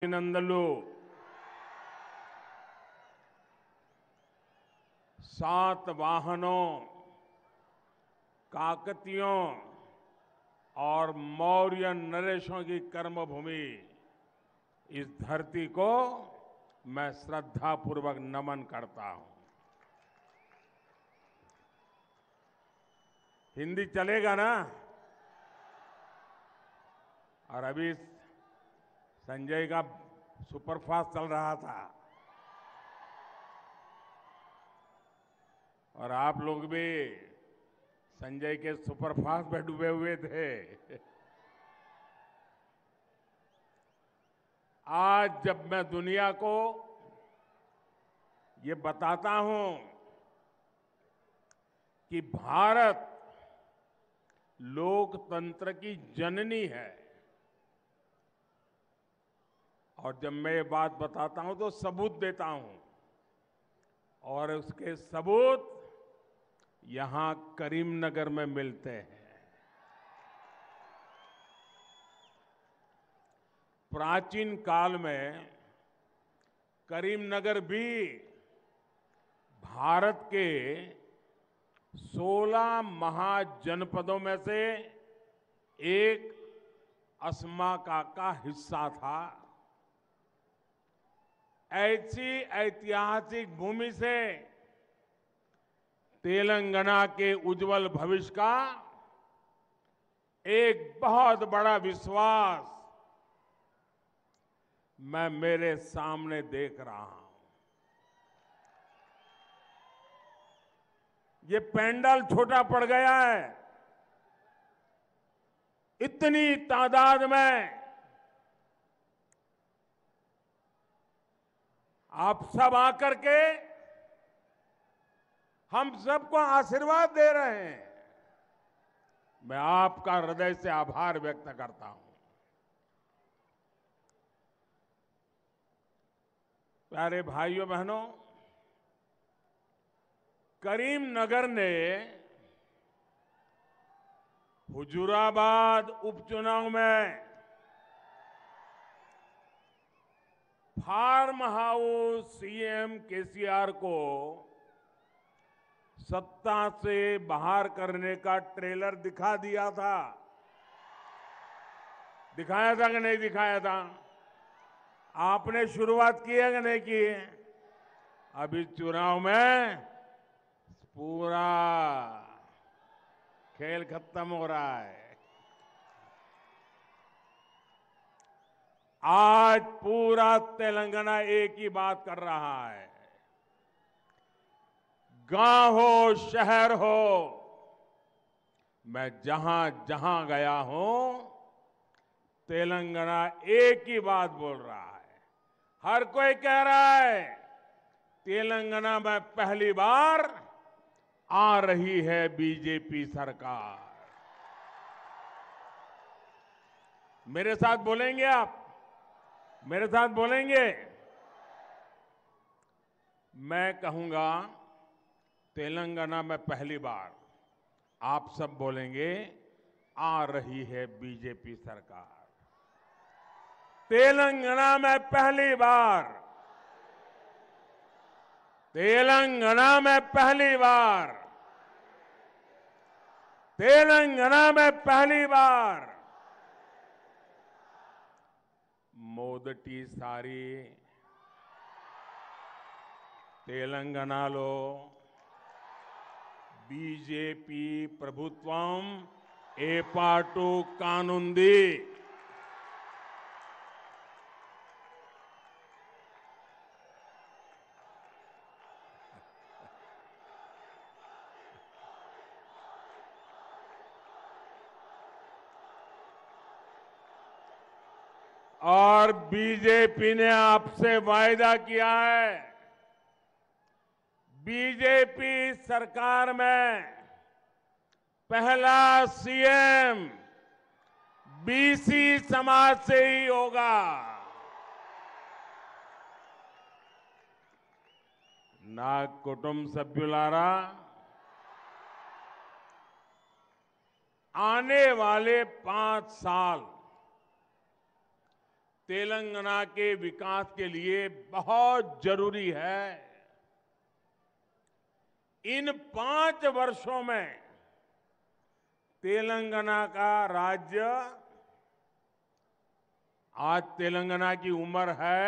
అభినందనలు. सात वाहनों, काकतियों और मौर्य नरेशों की कर्मभूमि इस धरती को मैं श्रद्धापूर्वक नमन करता हूं. हिंदी चलेगा ना? और अभी संजय का सुपरफास्ट चल रहा था और आप लोग भी संजय के सुपरफास्ट में डूबे हुए थे. आज जब मैं दुनिया को ये बताता हूं कि भारत लोकतंत्र की जननी है, और जब मैं ये बात बताता हूं तो सबूत देता हूं, और उसके सबूत यहां करीमनगर में मिलते हैं. प्राचीन काल में करीमनगर भी भारत के 16 महाजनपदों में से एक अस्माका का हिस्सा था. ऐसी ऐतिहासिक भूमि से तेलंगाना के उज्जवल भविष्य का एक बहुत बड़ा विश्वास मैं मेरे सामने देख रहा हूं. ये पंडाल छोटा पड़ गया है. इतनी तादाद में आप सब आकर के हम सबको आशीर्वाद दे रहे हैं. मैं आपका हृदय से आभार व्यक्त करता हूं. प्यारे भाइयों बहनों, करीमनगर ने हुजूराबाद उपचुनाव में फार्म हाउस सीएम केसीआर को सत्ता से बाहर करने का ट्रेलर दिखा दिया था. दिखाया था कि नहीं दिखाया था? आपने शुरुआत की है कि नहीं की? अभी चुनाव में पूरा खेल खत्म हो रहा है. आज पूरा तेलंगाना एक ही बात कर रहा है. गांव हो, शहर हो, मैं जहां जहां गया हूं, तेलंगाना एक ही बात बोल रहा है. हर कोई कह रहा है तेलंगाना में पहली बार आ रही है बीजेपी सरकार. मेरे साथ बोलेंगे आप? मेरे साथ बोलेंगे? मैं कहूंगा तेलंगाना में पहली बार. आप सब बोलेंगे आ रही है बीजेपी सरकार. तेलंगाना में पहली बार. तेलंगाना में पहली बार. तेलंगाना में पहली बार. మొదటిసారి తెలంగాణలో बीजेपी ప్రభుత్వం ఏర్పాటు కానుంది. और बीजेपी ने आपसे वायदा किया है, बीजेपी सरकार में पहला सीएम बीसी समाज से ही होगा. నా కుటుంబ సభ్యులారా, आने वाले 5 साल तेलंगाना के विकास के लिए बहुत जरूरी है। इन 5 वर्षों में तेलंगाना का राज्य, आज तेलंगाना की उम्र है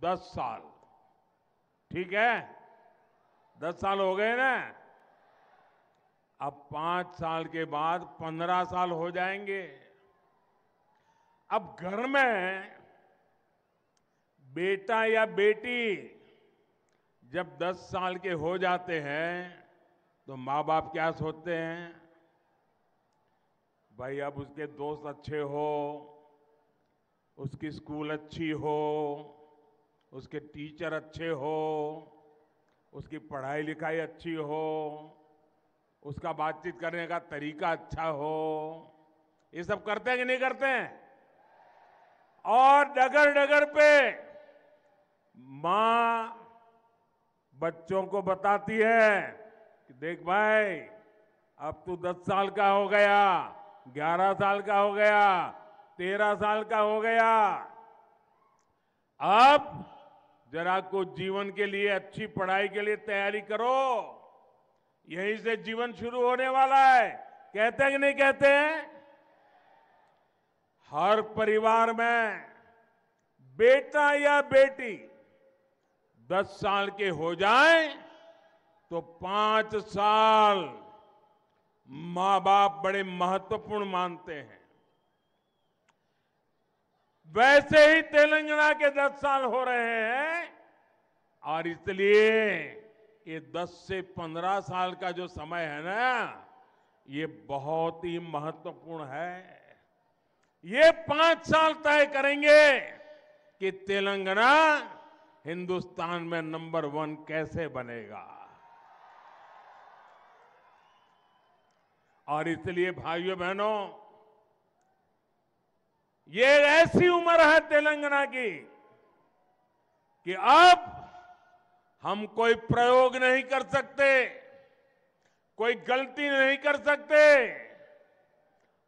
10 साल, ठीक है? 10 साल हो गए ना। अब 5 साल के बाद 15 साल हो जाएंगे। अब घर में बेटा या बेटी जब 10 साल के हो जाते हैं तो माँ बाप क्या सोचते हैं? भाई अब उसके दोस्त अच्छे हो, उसकी स्कूल अच्छी हो, उसके टीचर अच्छे हो, उसकी पढ़ाई लिखाई अच्छी हो, उसका बातचीत करने का तरीका अच्छा हो। ये सब करते हैं कि नहीं करते हैं? और डगर डगर पे मां बच्चों को बताती है कि देख भाई, अब तू 10 साल का हो गया, 11 साल का हो गया, 13 साल का हो गया, अब जरा कुछ जीवन के लिए, अच्छी पढ़ाई के लिए तैयारी करो, यहीं से जीवन शुरू होने वाला है। कहते हैं कि नहीं कहते हैं? हर परिवार में बेटा या बेटी 10 साल के हो जाए तो 5 साल मां बाप बड़े महत्वपूर्ण मानते हैं। वैसे ही तेलंगाना के 10 साल हो रहे हैं और इसलिए ये 10 से 15 साल का जो समय है ना, ये बहुत ही महत्वपूर्ण है। ये 5 साल तय करेंगे कि तेलंगाना हिंदुस्तान में नंबर 1 कैसे बनेगा। और इसलिए भाइयों बहनों, ये ऐसी उम्र है तेलंगाना की कि अब हम कोई प्रयोग नहीं कर सकते, कोई गलती नहीं कर सकते।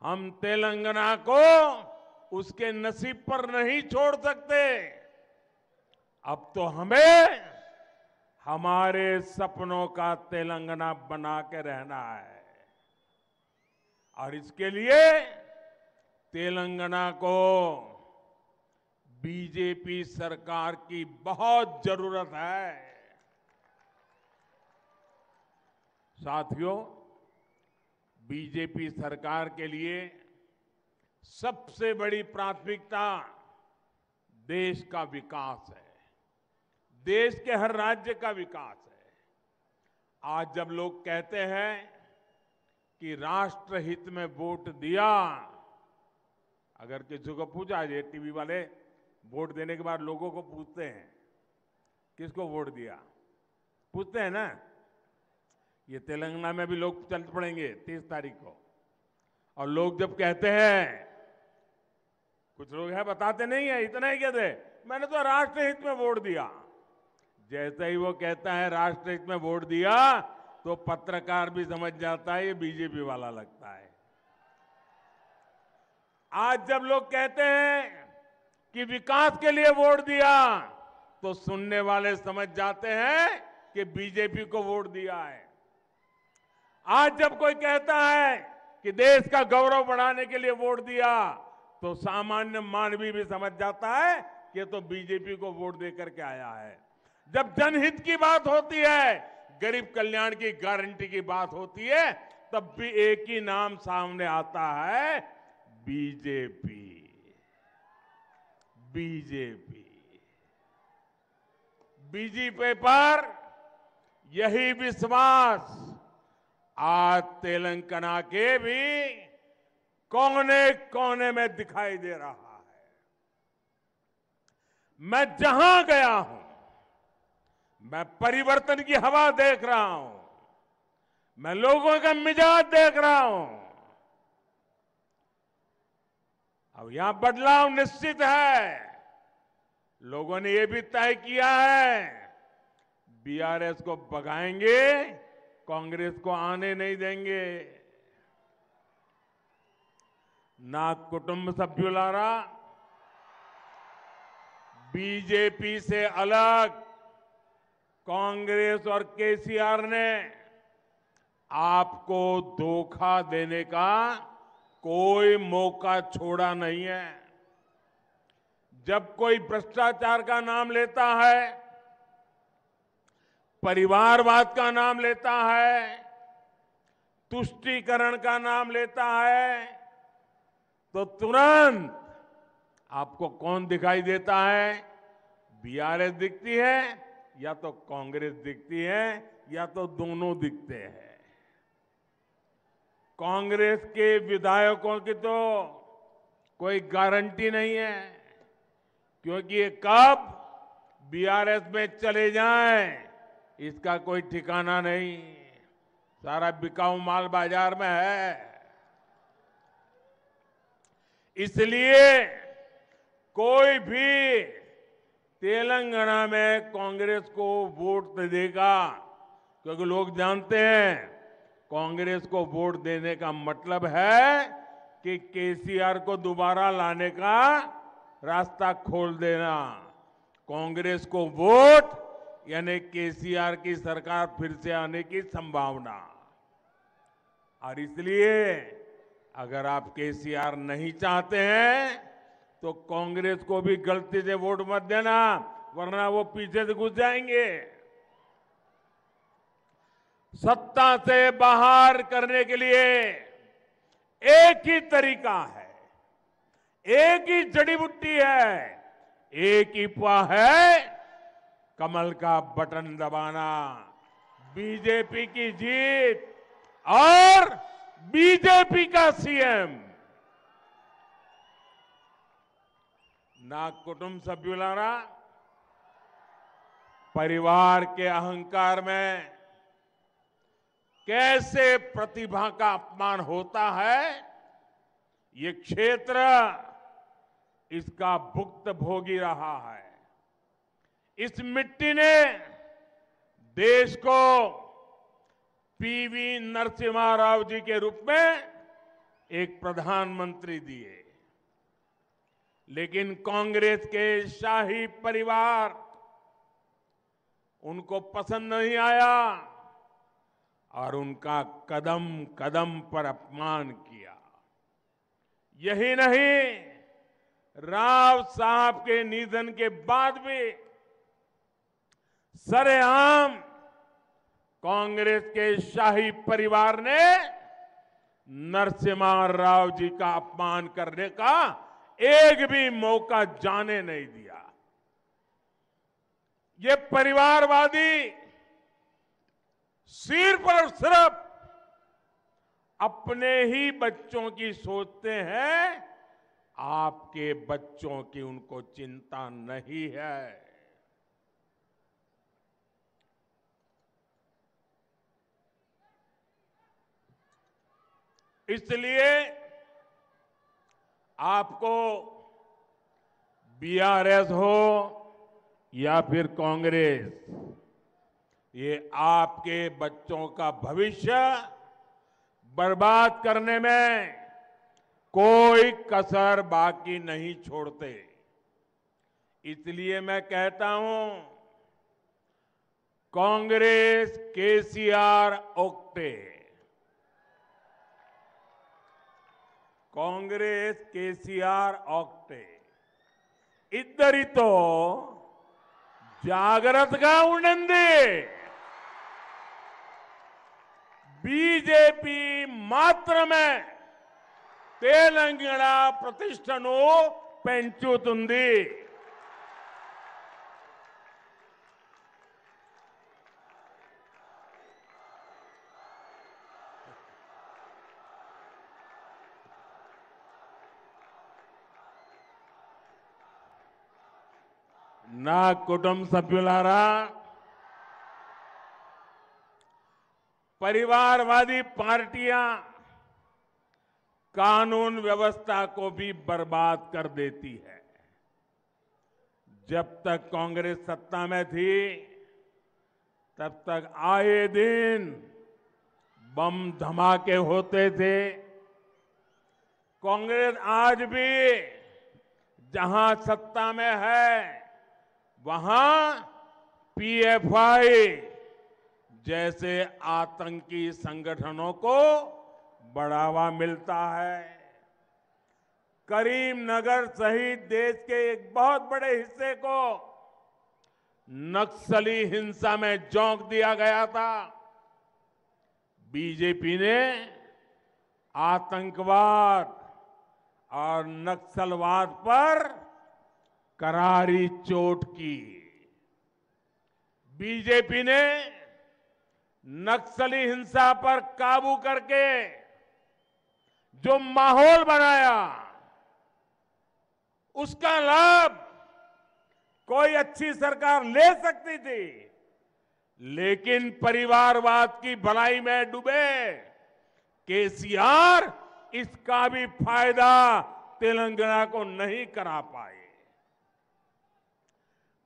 हम तेलंगाना को उसके नसीब पर नहीं छोड़ सकते। अब तो हमें हमारे सपनों का तेलंगाना बना के रहना है और इसके लिए तेलंगाना को बीजेपी सरकार की बहुत जरूरत है। साथियों, बीजेपी सरकार के लिए सबसे बड़ी प्राथमिकता देश का विकास है, देश के हर राज्य का विकास है। आज जब लोग कहते हैं कि राष्ट्रहित में वोट दिया, अगर किसी को पूछा, ये टीवी वाले वोट देने के बाद लोगों को पूछते हैं किसको वोट दिया, पूछते हैं ना। ये तेलंगाना में भी लोग चल पड़ेंगे 30 तारीख को, और लोग जब कहते हैं, कुछ लोग हैं बताते नहीं है, इतना ही कहते मैंने तो राष्ट्रहित में वोट दिया। जैसे ही वो कहता है राष्ट्रहित में वोट दिया, तो पत्रकार भी समझ जाता है ये बीजेपी वाला लगता है। आज जब लोग कहते हैं कि विकास के लिए वोट दिया, तो सुनने वाले समझ जाते हैं कि बीजेपी को वोट दिया है। आज जब कोई कहता है कि देश का गौरव बढ़ाने के लिए वोट दिया, तो सामान्य मानवी भी समझ जाता है कि तो बीजेपी को वोट देकर के आया है। जब जनहित की बात होती है, गरीब कल्याण की गारंटी की बात होती है, तब भी एक ही नाम सामने आता है, बीजेपी। बीजेपी बीजेपी पर यही विश्वास आज तेलंगाना के भी कोने कोने में दिखाई दे रहा है। मैं जहां गया हूं, मैं परिवर्तन की हवा देख रहा हूं, मैं लोगों का मिजाज देख रहा हूं। अब यहां बदलाव निश्चित है। लोगों ने यह भी तय किया है, बीआरएस को भगाएंगे, कांग्रेस को आने नहीं देंगे। ना कुटुंब सभ्युलारा, बीजेपी से अलग कांग्रेस और केसीआर ने आपको धोखा देने का कोई मौका छोड़ा नहीं है। जब कोई भ्रष्टाचार का नाम लेता है, परिवारवाद का नाम लेता है, तुष्टीकरण का नाम लेता है, तो तुरंत आपको कौन दिखाई देता है? बीआरएस दिखती है या तो कांग्रेस दिखती है या तो दोनों दिखते हैं। कांग्रेस के विधायकों की तो कोई गारंटी नहीं है, क्योंकि ये कब बीआरएस में चले जाएं इसका कोई ठिकाना नहीं। सारा बिकाऊ माल बाजार में है। इसलिए कोई भी तेलंगाना में कांग्रेस को वोट देगा, क्योंकि लोग जानते हैं कांग्रेस को वोट देने का मतलब है कि केसीआर को दोबारा लाने का रास्ता खोल देना। कांग्रेस को वोट यानी केसीआर की सरकार फिर से आने की संभावना। और इसलिए अगर आप केसीआर नहीं चाहते हैं तो कांग्रेस को भी गलती से वोट मत देना, वरना वो पीछे से घुस जाएंगे। सत्ता से बाहर करने के लिए एक ही तरीका है, एक ही जड़ी बूटी है, एक ही उपाय है, कमल का बटन दबाना। बीजेपी की जीत और बीजेपी का सीएम। ना कुटुंब सभ्युलारा, परिवार के अहंकार में कैसे प्रतिभा का अपमान होता है, ये क्षेत्र इसका भुक्त भोगी रहा है। इस मिट्टी ने देश को पीवी नरसिम्हा राव जी के रूप में एक प्रधानमंत्री दिए, लेकिन कांग्रेस के शाही परिवार उनको पसंद नहीं आया और उनका कदम कदम पर अपमान किया। यही नहीं, राव साहब के निधन के बाद भी सरेआम कांग्रेस के शाही परिवार ने नरसिम्हा राव जी का अपमान करने का एक भी मौका जाने नहीं दिया। ये परिवारवादी सिर्फ और सिर्फ अपने ही बच्चों की सोचते हैं, आपके बच्चों की उनको चिंता नहीं है। इसलिए आपको बीआरएस हो या फिर कांग्रेस, ये आपके बच्चों का भविष्य बर्बाद करने में कोई कसर बाकी नहीं छोड़ते। इसलिए मैं कहता हूं, कांग्रेस केसीआर ओक्टे, कांग्रेस केसीआर ओक्टे, इद्धरितो జాగ్రత్తగా ఉండండి। బీజేపీ మాత్రమే తెలంగాణ ప్రతిష్టను పెంచుతుంది। నా కుటుంబ సభ్యులారా, परिवारवादी पार्टियां कानून व्यवस्था को भी बर्बाद कर देती है। जब तक कांग्रेस सत्ता में थी तब तक आए दिन बम धमाके होते थे। कांग्रेस आज भी जहां सत्ता में है वहां पीएफआई जैसे आतंकी संगठनों को बढ़ावा मिलता है। करीमनगर सहित देश के एक बहुत बड़े हिस्से को नक्सली हिंसा में झोंक दिया गया था। बीजेपी ने आतंकवाद और नक्सलवाद पर करारी चोट की। बीजेपी ने नक्सली हिंसा पर काबू करके जो माहौल बनाया, उसका लाभ कोई अच्छी सरकार ले सकती थी, लेकिन परिवारवाद की भलाई में डूबे केसीआर इसका भी फायदा तेलंगाना को नहीं करा पाए।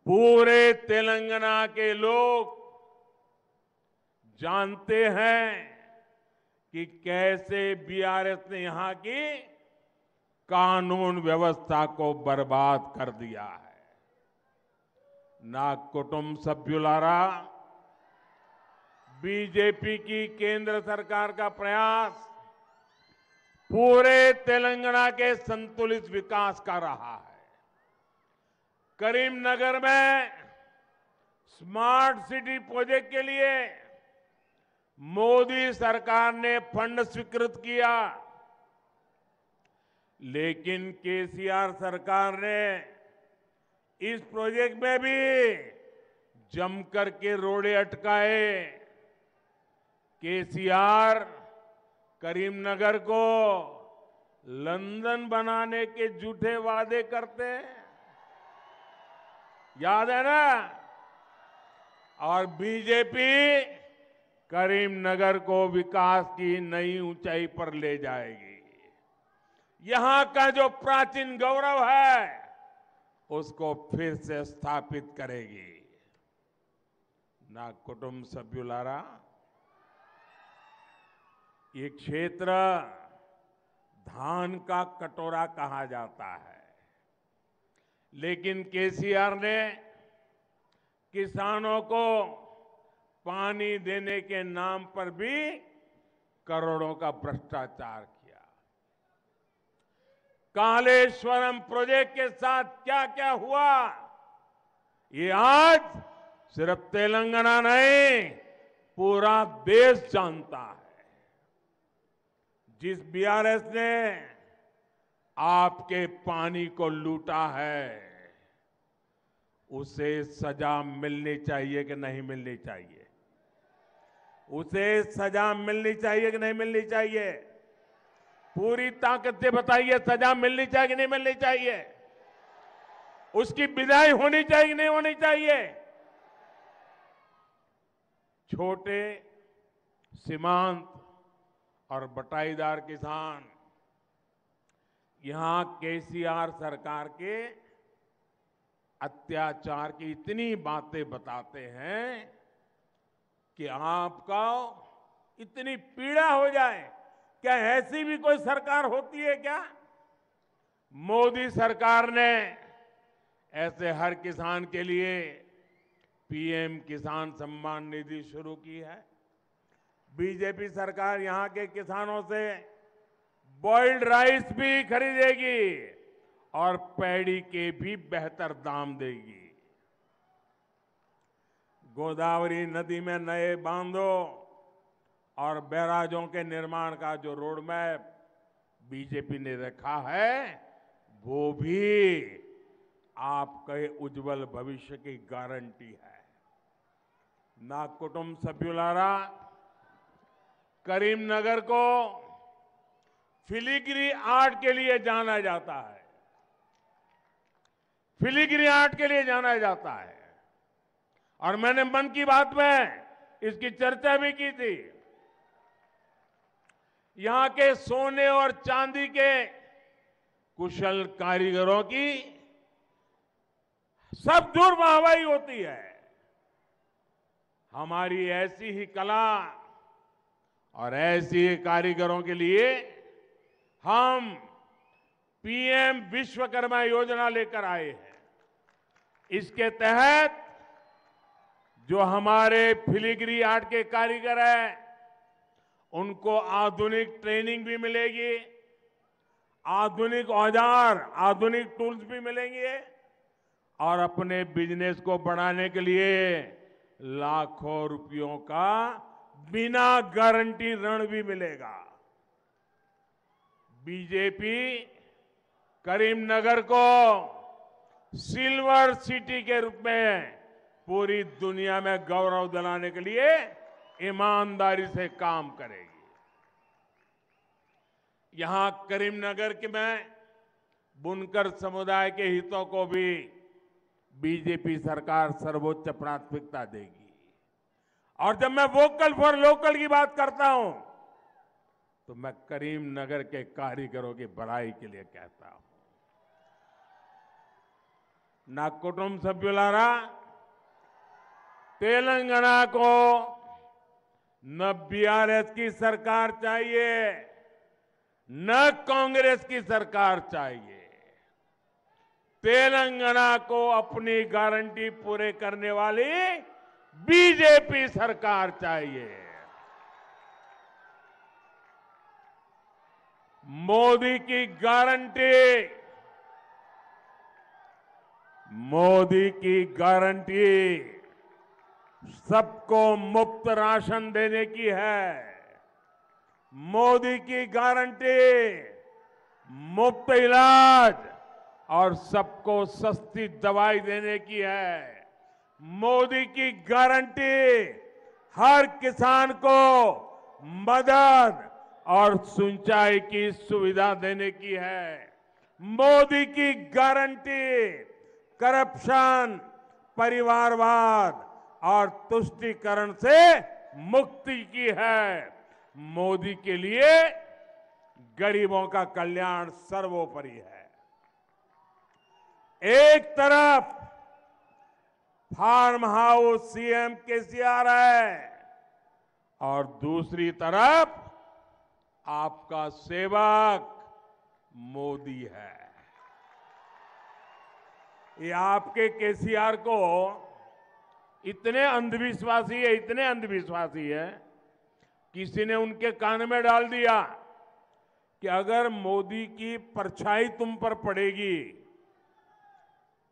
पूरे तेलंगाना के लोग जानते हैं कि कैसे बीआरएस ने यहां की कानून व्यवस्था को बर्बाद कर दिया है। ना कुटुंब सभ्युलारा, बीजेपी की केंद्र सरकार का प्रयास पूरे तेलंगाना के संतुलित विकास का रहा है। करीमनगर में स्मार्ट सिटी प्रोजेक्ट के लिए मोदी सरकार ने फंड स्वीकृत किया, लेकिन केसीआर सरकार ने इस प्रोजेक्ट में भी जमकर के रोड़े अटकाए। केसीआर करीमनगर को लंदन बनाने के झूठे वादे करते हैं, याद है ना? और बीजेपी करीमनगर को विकास की नई ऊंचाई पर ले जाएगी। यहां का जो प्राचीन गौरव है, उसको फिर से स्थापित करेगी। ना कुटुंब सभ्युलारा, ये क्षेत्र धान का कटोरा कहा जाता है, लेकिन केसीआर ने किसानों को पानी देने के नाम पर भी करोड़ों का भ्रष्टाचार किया। कालेश्वरम प्रोजेक्ट के साथ क्या क्या हुआ, ये आज सिर्फ तेलंगाना नहीं, पूरा देश जानता है। जिस बीआरएस ने आपके पानी को लूटा है, उसे सजा मिलनी चाहिए कि नहीं मिलनी चाहिए? उसे सजा मिलनी चाहिए कि नहीं मिलनी चाहिए? पूरी ताकत से बताइए, सजा मिलनी चाहिए कि नहीं मिलनी चाहिए? उसकी विदाई होनी चाहिए कि नहीं होनी चाहिए? छोटे सीमांत और बटाईदार किसान यहां केसीआर सरकार के अत्याचार की इतनी बातें बताते हैं कि आपका इतनी पीड़ा हो जाए। क्या ऐसी भी कोई सरकार होती है क्या? मोदी सरकार ने ऐसे हर किसान के लिए पीएम किसान सम्मान निधि शुरू की है। बीजेपी सरकार यहां के किसानों से बॉइल्ड राइस भी खरीदेगी और पैडी के भी बेहतर दाम देगी। गोदावरी नदी में नए बांधों और बैराजों के निर्माण का जो रोड मैप बीजेपी ने रखा है, वो भी आपके उज्जवल भविष्य की गारंटी है। ना कुटुंब सभ्युलारा, करीमनगर को फिलिग्री आर्ट के लिए जाना जाता है। फिलिग्री आर्ट के लिए जाना जाता है, और मैंने मन की बात में इसकी चर्चा भी की थी। यहां के सोने और चांदी के कुशल कारीगरों की सब दूर वाहवाही होती है। हमारी ऐसी ही कला और ऐसी ही कारीगरों के लिए हम पीएम विश्वकर्मा योजना लेकर आए हैं। इसके तहत जो हमारे फिलीग्री आर्ट के कारीगर हैं, उनको आधुनिक ट्रेनिंग भी मिलेगी, आधुनिक औजार, आधुनिक टूल्स भी मिलेंगे और अपने बिजनेस को बढ़ाने के लिए लाखों रुपयों का बिना गारंटी ऋण भी मिलेगा। बीजेपी करीमनगर को सिल्वर सिटी के रूप में पूरी दुनिया में गौरव दिलाने के लिए ईमानदारी से काम करेगी। यहां करीमनगर के में बुनकर समुदाय के हितों को भी बीजेपी सरकार सर्वोच्च प्राथमिकता देगी। और जब मैं वोकल फॉर लोकल की बात करता हूं तो मैं करीमनगर के कारीगरों की भलाई के लिए कहता हूं। ना कुटुंब सभ्युलारा, तेलंगाना को न बीआरएस की सरकार चाहिए, न कांग्रेस की सरकार चाहिए। तेलंगाना को अपनी गारंटी पूरे करने वाली बीजेपी सरकार चाहिए। मोदी की गारंटी, मोदी की गारंटी सबको मुफ्त राशन देने की है। मोदी की गारंटी मुफ्त इलाज और सबको सस्ती दवाई देने की है। मोदी की गारंटी हर किसान को मदद और सिंचाई की सुविधा देने की है। मोदी की गारंटी करप्शन, परिवारवाद और तुष्टीकरण से मुक्ति की है। मोदी के लिए गरीबों का कल्याण सर्वोपरि है। एक तरफ फार्म हाउस सीएम केसीआर है और दूसरी तरफ आपका सेवक मोदी है। ये आपके केसीआर को इतने अंधविश्वासी है, किसी ने उनके कान में डाल दिया कि अगर मोदी की परछाई तुम पर पड़ेगी,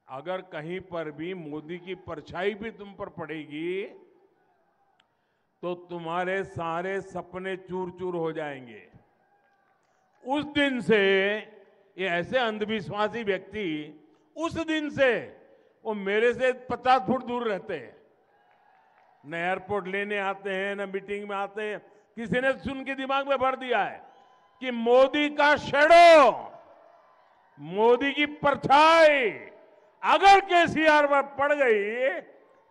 अगर कहीं पर भी मोदी की परछाई भी तुम पर पड़ेगी तो तुम्हारे सारे सपने चूर चूर हो जाएंगे। उस दिन से ये ऐसे अंधविश्वासी व्यक्ति, उस दिन से वो मेरे से 50 फुट दूर रहते हैं। न एयरपोर्ट लेने आते हैं, न मीटिंग में आते हैं। किसी ने सुन के दिमाग में भर दिया है कि मोदी का शैडो, मोदी की परछाई अगर केसीआर पर पड़ गई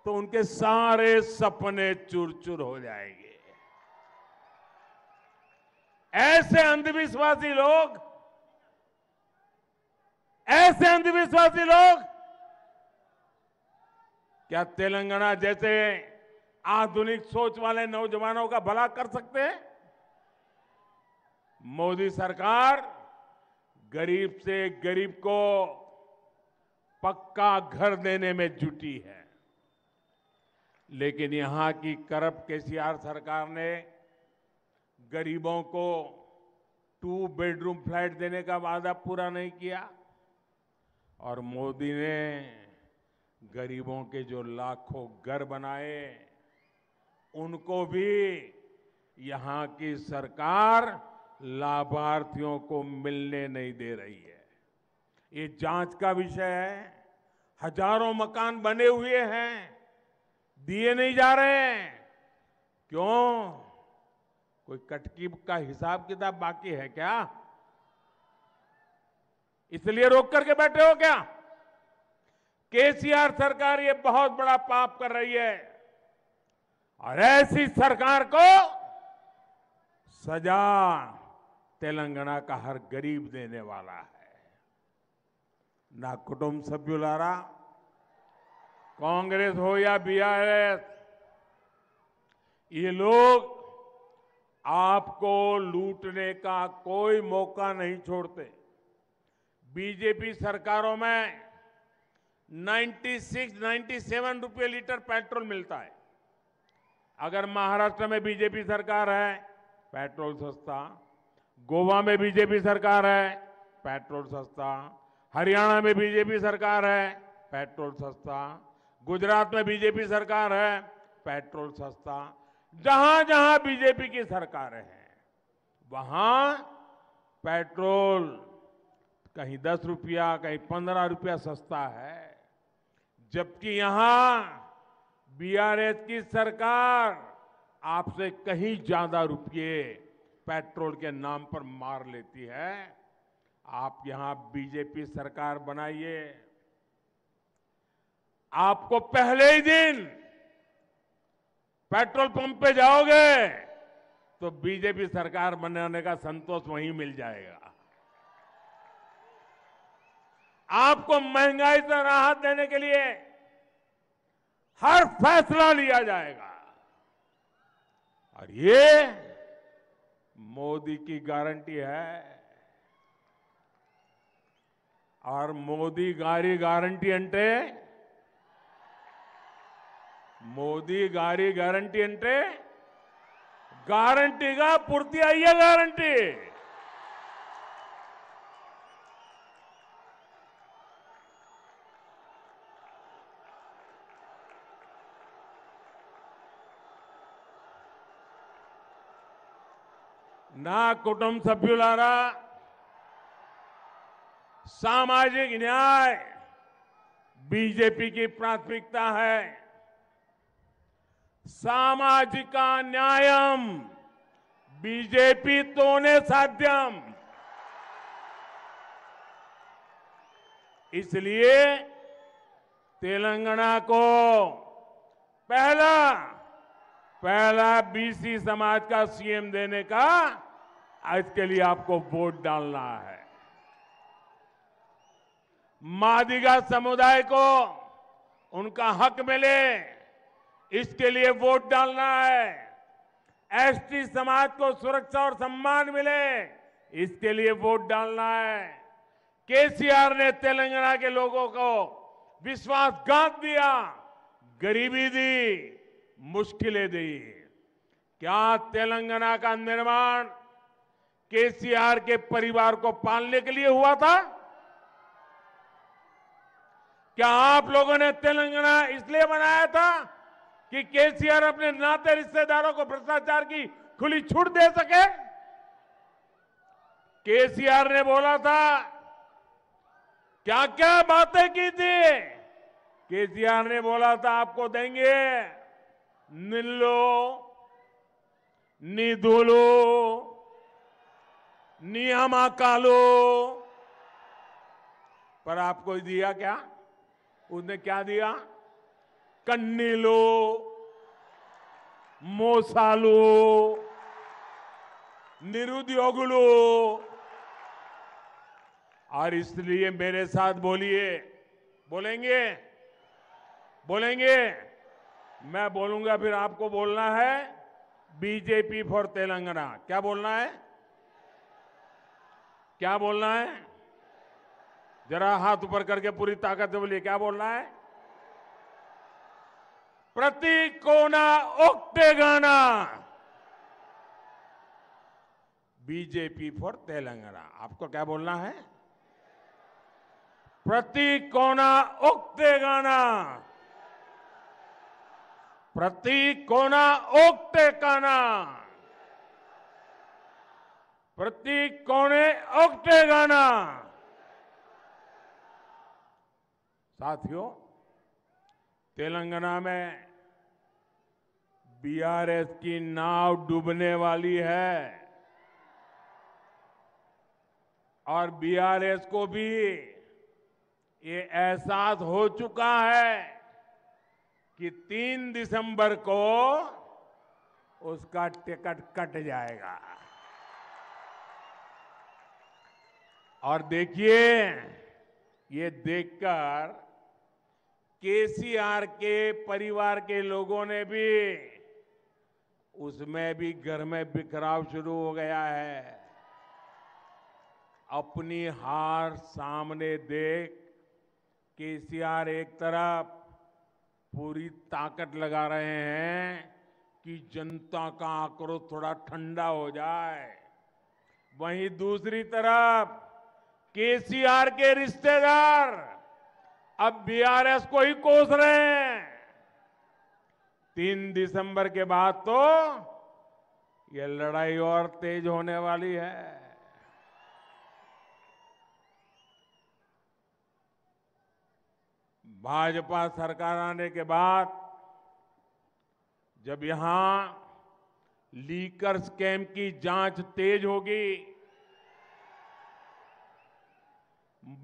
तो उनके सारे सपने चूर चूर हो जाएंगे। ऐसे अंधविश्वासी लोग क्या तेलंगाना जैसे आधुनिक सोच वाले नौजवानों का भला कर सकते हैं? मोदी सरकार गरीब से गरीब को पक्का घर देने में जुटी है, लेकिन यहां की करप्ट केसीआर सरकार ने गरीबों को 2 बेडरूम फ्लैट देने का वादा पूरा नहीं किया और मोदी ने गरीबों के जो लाखों घर बनाए उनको भी यहां की सरकार लाभार्थियों को मिलने नहीं दे रही है। ये जांच का विषय है। हजारों मकान बने हुए हैं, दिए नहीं जा रहे हैं। क्यों? कोई कटकी का हिसाब किताब बाकी है क्या? इसलिए रोक करके बैठे हो क्या? केसीआर सरकार ये बहुत बड़ा पाप कर रही है और ऐसी सरकार को सजा तेलंगाना का हर गरीब देने वाला है। ना कुटुंब सभ्युलारा, कांग्रेस हो या बीआरएस, ये लोग आपको लूटने का कोई मौका नहीं छोड़ते। बीजेपी सरकारों में 96, 97 रुपये लीटर पेट्रोल मिलता है। अगर महाराष्ट्र में बीजेपी सरकार है, पेट्रोल सस्ता। गोवा में बीजेपी सरकार है, पेट्रोल सस्ता। हरियाणा में बीजेपी सरकार है, पेट्रोल सस्ता। गुजरात में बीजेपी सरकार है, पेट्रोल सस्ता। जहां जहां बीजेपी की सरकारें हैं वहां पेट्रोल कहीं 10 रुपया, कहीं 15 रुपया सस्ता है। जबकि यहां बीआरएस की सरकार आपसे कहीं ज्यादा रुपये पेट्रोल के नाम पर मार लेती है। आप यहां बीजेपी सरकार बनाइए, आपको पहले ही दिन पेट्रोल पंप पे जाओगे तो बीजेपी सरकार बनाने का संतोष वहीं मिल जाएगा। आपको महंगाई से राहत देने के लिए हर फैसला लिया जाएगा और ये मोदी की गारंटी है। और मोदी गारी गारंटी अंटे మోదీ గారి గ్యారంటీ అంటే గ్యారంటీగా పూర్తి అయ్యే గ్యారంటీ। నా కుటుంబ సభ్యులారా, सामाजिक न्याय बीजेपी की प्राथमिकता है। सामाजिक न्यायम बीजेपी तोने साध्यम। इसलिए तेलंगाना को पहला बीसी समाज का सीएम देने का इसके लिए आपको वोट डालना है। मादिगा समुदाय को उनका हक मिले, इसके लिए वोट डालना है। एसटी समाज को सुरक्षा और सम्मान मिले, इसके लिए वोट डालना है। केसीआर ने तेलंगाना के लोगों को विश्वासघात दिया, गरीबी दी, मुश्किलें दी। क्या तेलंगाना का निर्माण केसीआर के परिवार को पालने के लिए हुआ था? क्या आप लोगों ने तेलंगाना इसलिए बनाया था कि केसीआर अपने नाते रिश्तेदारों को भ्रष्टाचार की खुली छूट दे सके? केसीआर ने बोला था, क्या क्या बातें की थी। केसीआर ने बोला था आपको देंगे निल्लो, निधुलो, नियमाकालो, पर आपको दिया क्या? उसने क्या दिया? कन्नीलो, मोसालो, निरुद्योगुलो। और इसलिए मेरे साथ बोलिए, बोलेंगे? मैं बोलूंगा फिर आपको बोलना है बीजेपी फॉर तेलंगाना। क्या बोलना है? क्या बोलना है? जरा हाथ ऊपर करके पूरी ताकत से बोलिए, क्या बोलना है? प्रति कोना ओक्टेगाना बीजेपी फॉर तेलंगाना। आपको क्या बोलना है? प्रति कोना ओक्टेगाना, प्रति कोना ओक्टेगाना, प्रति कोने ओक्टेगाना। साथियों, तेलंगाना में बीआरएस की नाव डूबने वाली है और बीआरएस को भी ये एहसास हो चुका है कि 3 दिसंबर को उसका टिकट कट जाएगा। और देखिए, ये देखकर केसीआर के परिवार के लोगों ने भी उसमें भी घर में बिखराव शुरू हो गया है। अपनी हार सामने देख केसीआर एक तरफ पूरी ताकत लगा रहे हैं कि जनता का आक्रोश थोड़ा ठंडा हो जाए, वहीं दूसरी तरफ केसीआर के रिश्तेदार अब बीआरएस को ही कोस रहे हैं। 3 दिसंबर के बाद तो ये लड़ाई और तेज होने वाली है। भाजपा सरकार आने के बाद जब यहां लीकर स्कैम की जांच तेज होगी,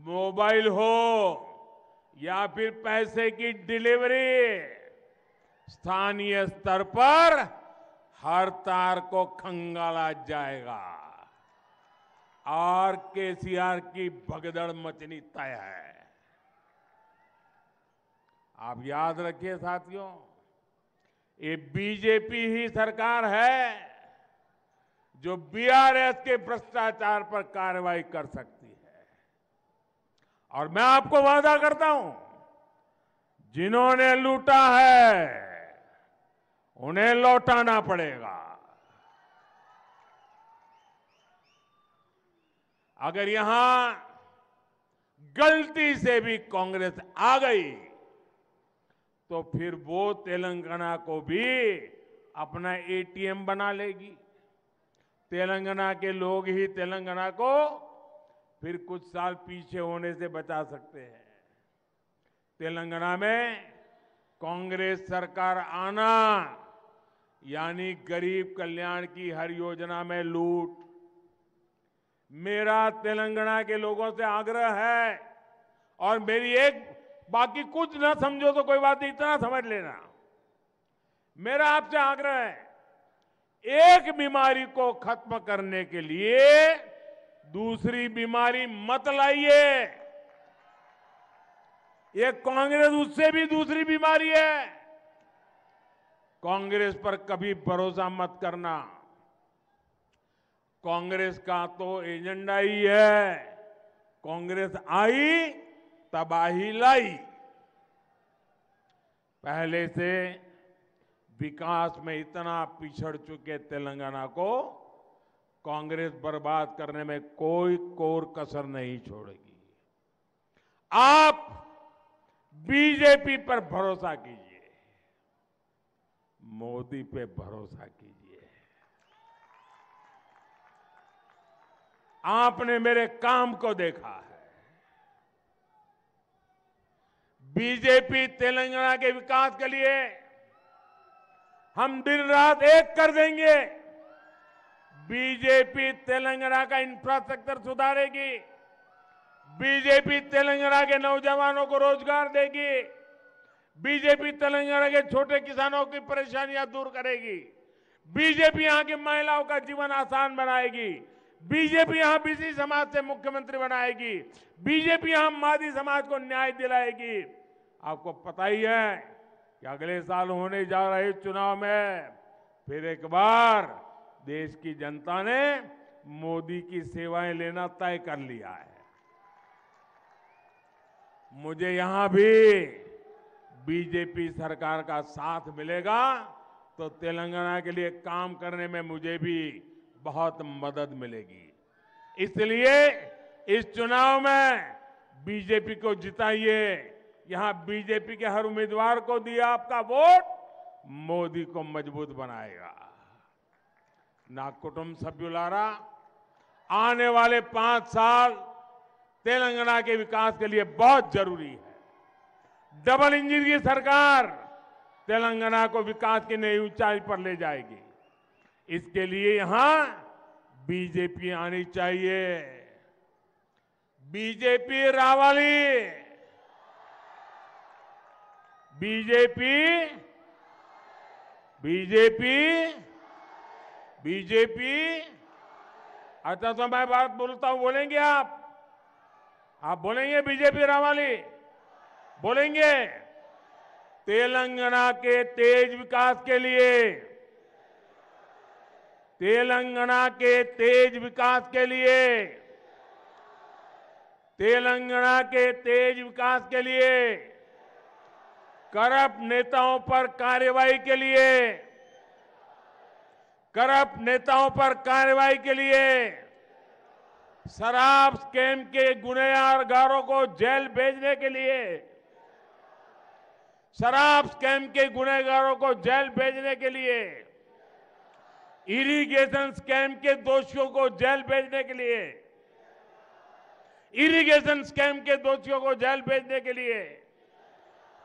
मोबाइल हो या फिर पैसे की डिलीवरी, स्थानीय स्तर पर हर तार को खंगाला जाएगा और केसीआर की भगदड़ मचनी तय है। आप याद रखिए साथियों, ये बीजेपी ही सरकार है जो बीआरएस के भ्रष्टाचार पर कार्रवाई कर सकती है। और मैं आपको वादा करता हूं, जिन्होंने लूटा है उन्हें लौटाना पड़ेगा। अगर यहां गलती से भी कांग्रेस आ गई तो फिर वो तेलंगाना को भी अपना एटीएम बना लेगी। तेलंगाना के लोग ही तेलंगाना को फिर कुछ साल पीछे होने से बचा सकते हैं। तेलंगाना में कांग्रेस सरकार आना यानी गरीब कल्याण की हर योजना में लूट। मेरा तेलंगाना के लोगों से आग्रह है, और मेरी एक, बाकी कुछ ना समझो तो कोई बात नहीं, इतना समझ लेना, मेरा आपसे आग्रह है, एक बीमारी को खत्म करने के लिए दूसरी बीमारी मत लाइए। ये कांग्रेस उससे भी दूसरी बीमारी है। कांग्रेस पर कभी भरोसा मत करना। कांग्रेस का तो एजेंडा ही है, कांग्रेस आई तबाही लाई। पहले से विकास में इतना पिछड़ चुके तेलंगाना को कांग्रेस बर्बाद करने में कोई कोर कसर नहीं छोड़ेगी। आप बीजेपी पर भरोसा कीजिए, मोदी पे भरोसा कीजिए। आपने मेरे काम को देखा है। बीजेपी तेलंगाना के विकास के लिए हम दिन रात एक कर देंगे। बीजेपी तेलंगाना का इंफ्रास्ट्रक्चर सुधारेगी, बीजेपी तेलंगाना के नौजवानों को रोजगार देगी, बीजेपी तेलंगाना के छोटे किसानों की परेशानियां दूर करेगी, बीजेपी यहां की महिलाओं का जीवन आसान बनाएगी, बीजेपी यहां बीसी समाज से मुख्यमंत्री बनाएगी, बीजेपी यहां मादी समाज को न्याय दिलाएगी। आपको पता ही है कि अगले साल होने जा रहे चुनाव में फिर एक बार देश की जनता ने मोदी की सेवाएं लेना तय कर लिया है। मुझे यहां भी बीजेपी सरकार का साथ मिलेगा तो तेलंगाना के लिए काम करने में मुझे भी बहुत मदद मिलेगी। इसलिए इस चुनाव में बीजेपी को जिताइए। यहां बीजेपी के हर उम्मीदवार को दिया आपका वोट मोदी को मजबूत बनाएगा। ना कुटुंब सभ्युलारा, आने वाले 5 साल तेलंगाना के विकास के लिए बहुत जरूरी है। डबल इंजन की सरकार तेलंगाना को विकास की नई ऊंचाई पर ले जाएगी। इसके लिए यहां बीजेपी आनी चाहिए। बीजेपी रावाली, बीजेपी, बीजेपी, बीजेपी। अच्छा तो मैं बात बोलता हूं, बोलेंगे आप बोलेंगे बीजेपी रावाली, बोलेंगे? तेलंगाना के तेज विकास के लिए, तेलंगाना के तेज विकास के लिए तेलंगाना के तेज विकास के लिए, करप्ट नेताओं पर कार्रवाई के लिए, करप्ट नेताओं पर कार्रवाई के लिए, शराब स्कैम के गुनहगारों को जेल भेजने के लिए, शराब स्कैम के गुनहगारों को जेल भेजने के लिए, इरिगेशन स्कैम के दोषियों को जेल भेजने के लिए, इरिगेशन स्कैम के दोषियों को जेल भेजने के लिए,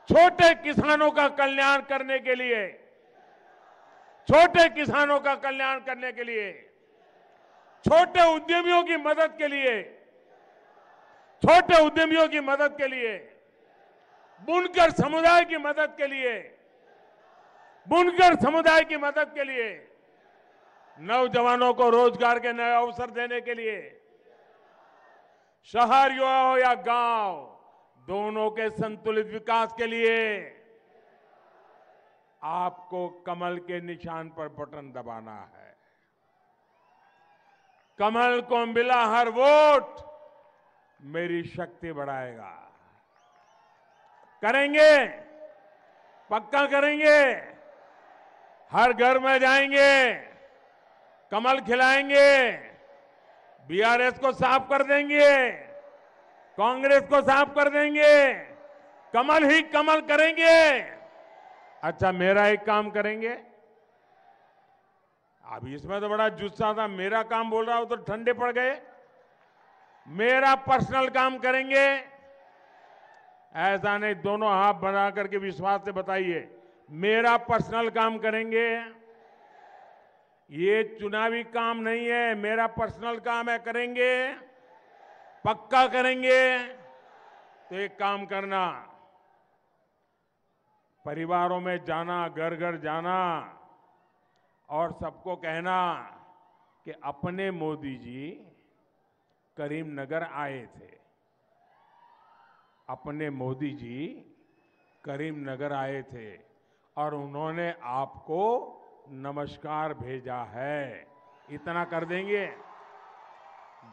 छोटे किसानों का कल्याण करने के लिए, छोटे किसानों का कल्याण करने के लिए, छोटे उद्यमियों की मदद के लिए, छोटे उद्यमियों की मदद के लिए, बुनकर समुदाय की मदद के लिए, बुनकर समुदाय की मदद के लिए, नौजवानों को रोजगार के नए अवसर देने के लिए, शहर हो या गांव, दोनों के संतुलित विकास के लिए आपको कमल के निशान पर बटन दबाना है। कमल को मिला हर वोट मेरी शक्ति बढ़ाएगा। करेंगे, पक्का करेंगे। हर घर में जाएंगे, कमल खिलाएंगे, बीआरएस को साफ कर देंगे, कांग्रेस को साफ कर देंगे, कमल ही कमल करेंगे। अच्छा, मेरा एक काम करेंगे। अभी इसमें तो बड़ा जुस्सा था, मेरा काम बोल रहा हूं तो ठंडे पड़ गए। मेरा पर्सनल काम करेंगे, ऐसा नहीं, दोनों हाथ बना करके विश्वास से बताइए, मेरा पर्सनल काम करेंगे। ये चुनावी काम नहीं है, मेरा पर्सनल काम है, करेंगे, पक्का करेंगे। तो एक काम करना, परिवारों में जाना, घर घर जाना और सबको कहना कि अपने मोदी जी करीमनगर आए थे, अपने मोदी जी करीमनगर आए थे और उन्होंने आपको नमस्कार भेजा है। इतना कर देंगे,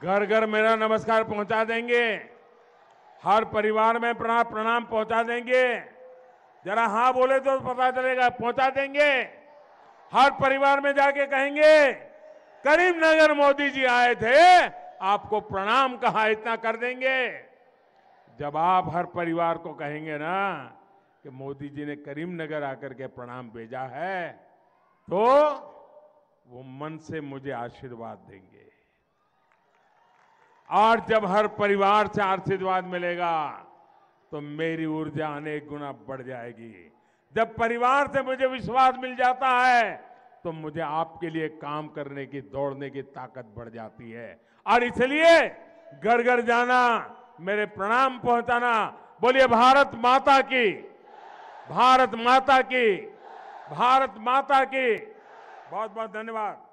घर घर मेरा नमस्कार पहुंचा देंगे, हर परिवार में प्रणाम पहुंचा देंगे। जरा हाँ बोले तो पता चलेगा, पहुंचा देंगे। हर परिवार में जाके कहेंगे करीमनगर मोदी जी आए थे, आपको प्रणाम कहा, इतना कर देंगे। जब आप हर परिवार को कहेंगे ना कि मोदी जी ने करीमनगर आकर के प्रणाम भेजा है, तो वो मन से मुझे आशीर्वाद देंगे। और जब हर परिवार से आशीर्वाद मिलेगा तो मेरी ऊर्जा अनेक गुना बढ़ जाएगी। जब परिवार से मुझे विश्वास मिल जाता है तो मुझे आपके लिए काम करने की, दौड़ने की ताकत बढ़ जाती है। और इसलिए घर घर जाना, मेरे प्रणाम पहुंचाना। बोलिए भारत माता की, भारत माता की, भारत माता की। बहुत बहुत धन्यवाद।